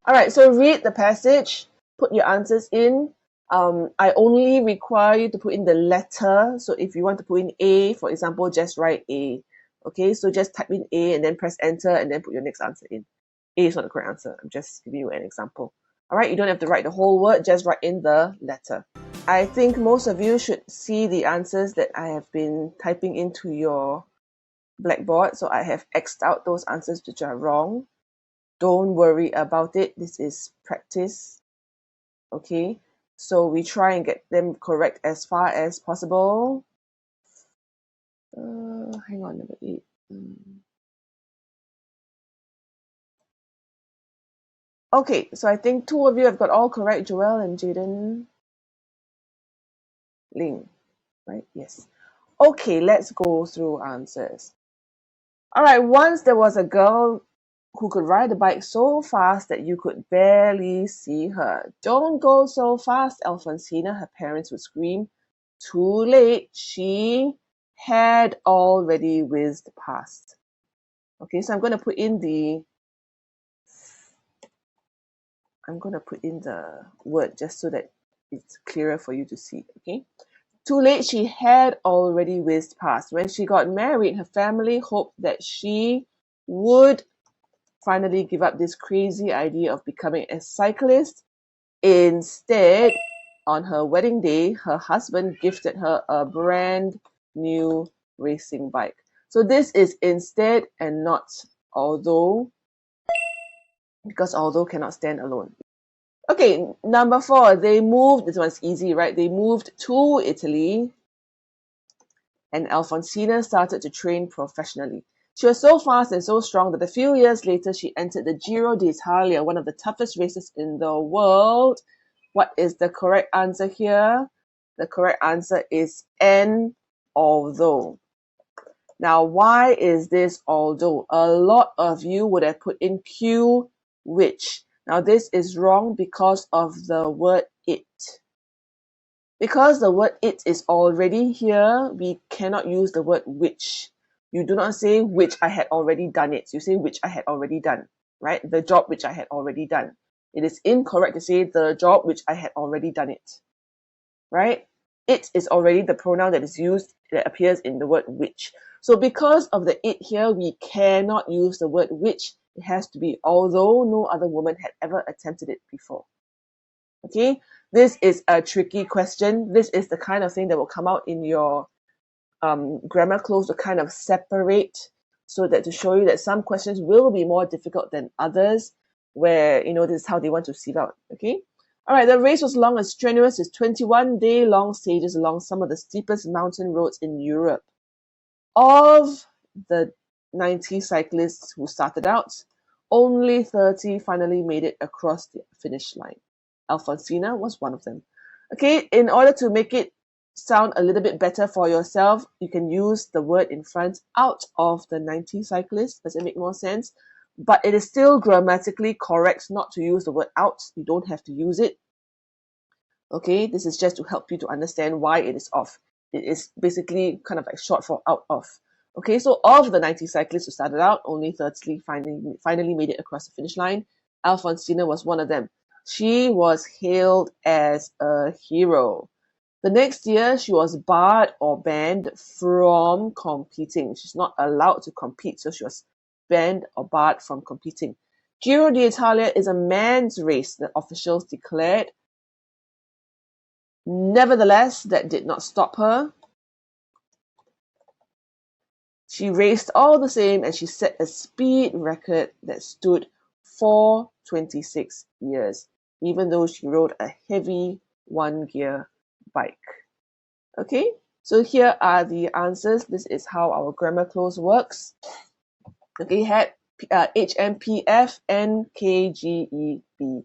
All right, so read the passage, put your answers in. I only require you to put in the letter. So if you want to put in A, for example, just write A. Okay, so just type in A and then press enter and then put your next answer in. A is not the correct answer. I'm just giving you an example. All right, you don't have to write the whole word, just write in the letter. I think most of you should see the answers that I have been typing into your blackboard. So I have X'd out those answers which are wrong. Don't worry about it. This is practice. Okay, so we try and get them correct as far as possible. Hang on, number 8. Okay, so I think 2 of you have got all correct, Joel and Jaden Ling, right? Yes. Okay, let's go through answers. All right, once there was a girl who could ride a bike so fast that you could barely see her. Don't go so fast, Alfonsina, her parents would scream. Too late, she had already whizzed past. Okay, so I'm going to put in the word just so that it's clearer for you to see. Okay, too late, she had already whizzed past. When she got married, her family hoped that she would finally give up this crazy idea of becoming a cyclist. Instead, on her wedding day, her husband gifted her a brand new racing bike. So this is instead and not although, because although cannot stand alone. Okay, number 4, they moved. This one's easy, right? They moved to Italy and Alfonsina started to train professionally. She was so fast and so strong that a few years later she entered the Giro d'Italia, one of the toughest races in the world. What is the correct answer here? The correct answer is N, although. Now, why is this although? A lot of you would have put in Q, which. Now, this is wrong because of the word it. Because the word it is already here, we cannot use the word which. You do not say which I had already done it. You say which I had already done, right? The job which I had already done. It is incorrect to say the job which I had already done it, right? It is already the pronoun that is used, that appears in the word which. So because of the it here, we cannot use the word which. It has to be although no other woman had ever attempted it before. Okay, this is a tricky question. This is the kind of thing that will come out in your grammar close to kind of separate, so that to show you that some questions will be more difficult than others, where, you know, this is how they want to sieve out. Okay. All right, the race was long and strenuous. It's 21-day-long stages along some of the steepest mountain roads in Europe. Of the 90 cyclists who started out, only 30 finally made it across the finish line. Alfonsina was one of them. Okay, in order to make it sound a little bit better for yourself, you can use the word in front, out of the 90 cyclists. Does it make more sense? But it is still grammatically correct not to use the word out. You don't have to use it. Okay, this is just to help you to understand why it is off. It is basically kind of like short for out of. Okay, so of the 90 cyclists who started out, only 30 finally made it across the finish line. Alfonsina was one of them. She was hailed as a hero. The next year, she was barred or banned from competing. She's not allowed to compete, so she was banned or barred from competing. Giro d'Italia is a man's race, the officials declared. Nevertheless, that did not stop her. She raced all the same, and she set a speed record that stood for 26 years, even though she rode a heavy one-gear bike. Okay, so here are the answers. This is how our grammar close works. Okay, had HMPF and KGEB.